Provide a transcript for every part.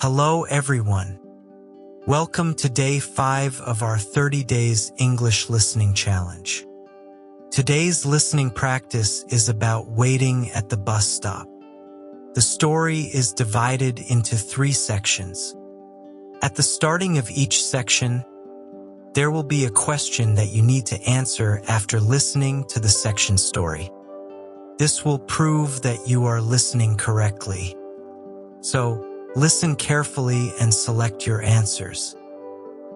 Hello everyone. Welcome to day 5 of our 30 days English listening challenge. Today's listening practice is about waiting at the bus stop. The story is divided into 3 sections. At the starting of each section, there will be a question that you need to answer after listening to the section story. This will prove that you are listening correctly. So, listen carefully and select your answers.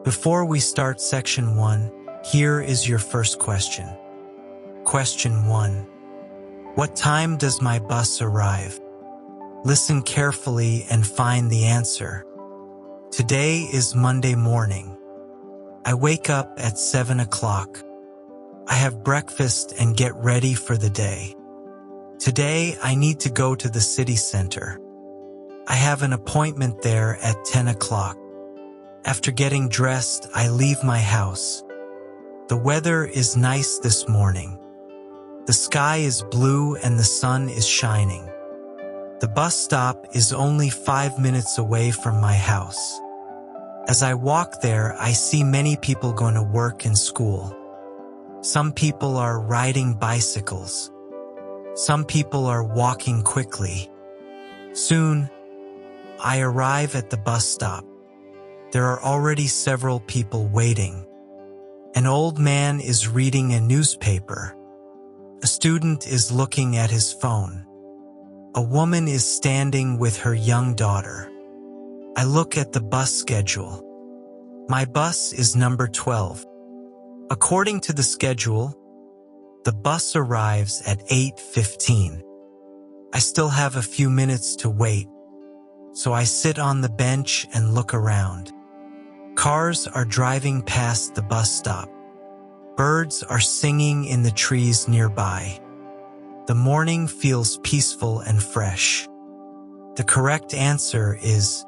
Before we start section 1, here is your first question. Question 1. What time does my bus arrive? Listen carefully and find the answer. Today is Monday morning. I wake up at 7 o'clock. I have breakfast and get ready for the day. Today I need to go to the city center. I have an appointment there at 10 o'clock. After getting dressed, I leave my house. The weather is nice this morning. The sky is blue and the sun is shining. The bus stop is only 5 minutes away from my house. As I walk there, I see many people going to work and school. Some people are riding bicycles. Some people are walking quickly. Soon, I arrive at the bus stop. There are already several people waiting. An old man is reading a newspaper. A student is looking at his phone. A woman is standing with her young daughter. I look at the bus schedule. My bus is number 12. According to the schedule, the bus arrives at 8:15. I still have a few minutes to wait. So I sit on the bench and look around. Cars are driving past the bus stop. Birds are singing in the trees nearby. The morning feels peaceful and fresh. The correct answer is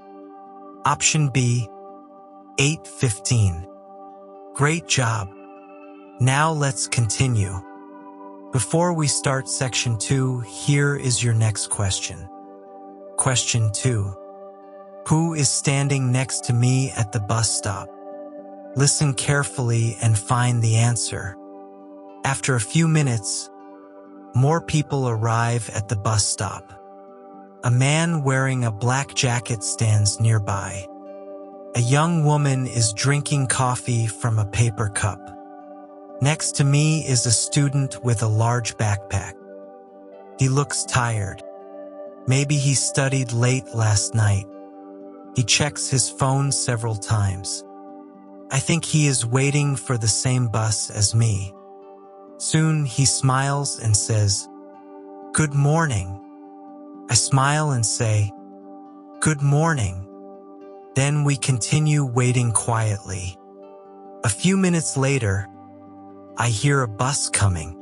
option B, 8:15. Great job. Now let's continue. Before we start section 2, here is your next question. Question 2. Who is standing next to me at the bus stop? Listen carefully and find the answer. After a few minutes, more people arrive at the bus stop. A man wearing a black jacket stands nearby. A young woman is drinking coffee from a paper cup. Next to me is a student with a large backpack. He looks tired. Maybe he studied late last night. He checks his phone several times. I think he is waiting for the same bus as me. Soon he smiles and says, "Good morning." I smile and say, "Good morning." Then we continue waiting quietly. A few minutes later, I hear a bus coming.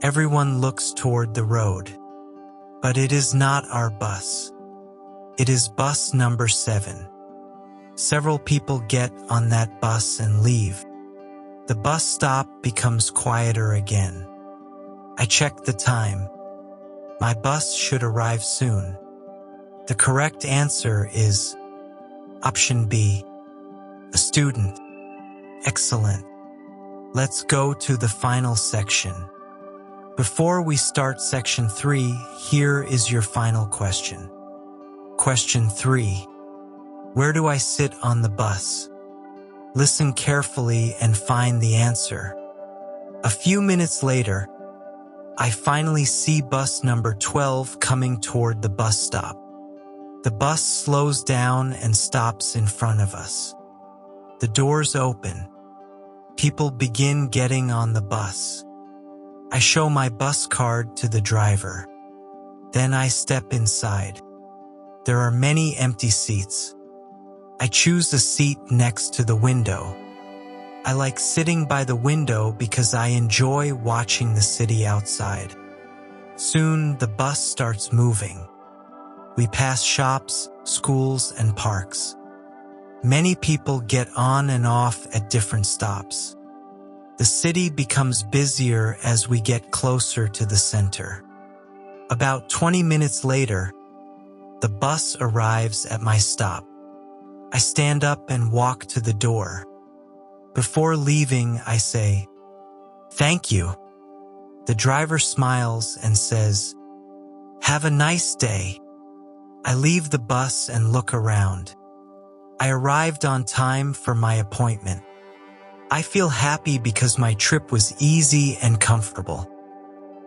Everyone looks toward the road. But it is not our bus. It is bus number 7. Several people get on that bus and leave. The bus stop becomes quieter again. I check the time. My bus should arrive soon. The correct answer is option B, a student. Excellent. Let's go to the final section. Before we start section 3, here is your final question. Question 3. Where do I sit on the bus? Listen carefully and find the answer. A few minutes later, I finally see bus number 12 coming toward the bus stop. The bus slows down and stops in front of us. The doors open. People begin getting on the bus. I show my bus card to the driver. Then I step inside. There are many empty seats. I choose a seat next to the window. I like sitting by the window because I enjoy watching the city outside. Soon the bus starts moving. We pass shops, schools, and parks. Many people get on and off at different stops. The city becomes busier as we get closer to the center. About 20 minutes later, The bus arrives at my stop. I stand up and walk to the door. Before leaving, I say, "Thank you." The driver smiles and says, "Have a nice day." I leave the bus and look around. I arrived on time for my appointment. I feel happy because my trip was easy and comfortable.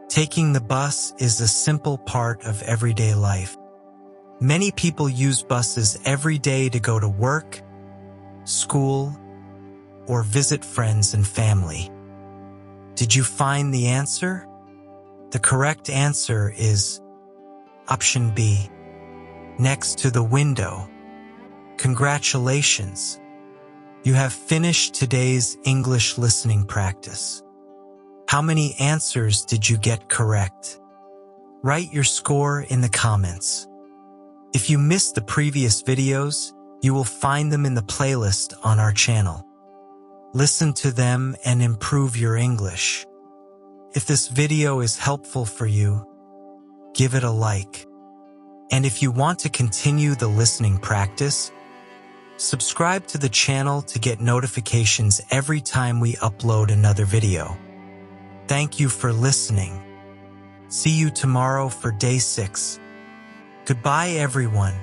Taking the bus is a simple part of everyday life. Many people use buses every day to go to work, school, or visit friends and family. Did you find the answer? The correct answer is option B, next to the window. Congratulations! You have finished today's English listening practice. How many answers did you get correct? Write your score in the comments. If you missed the previous videos, you will find them in the playlist on our channel. Listen to them and improve your English. If this video is helpful for you, give it a like. And if you want to continue the listening practice, subscribe to the channel to get notifications every time we upload another video. Thank you for listening. See you tomorrow for day 6. Goodbye, everyone.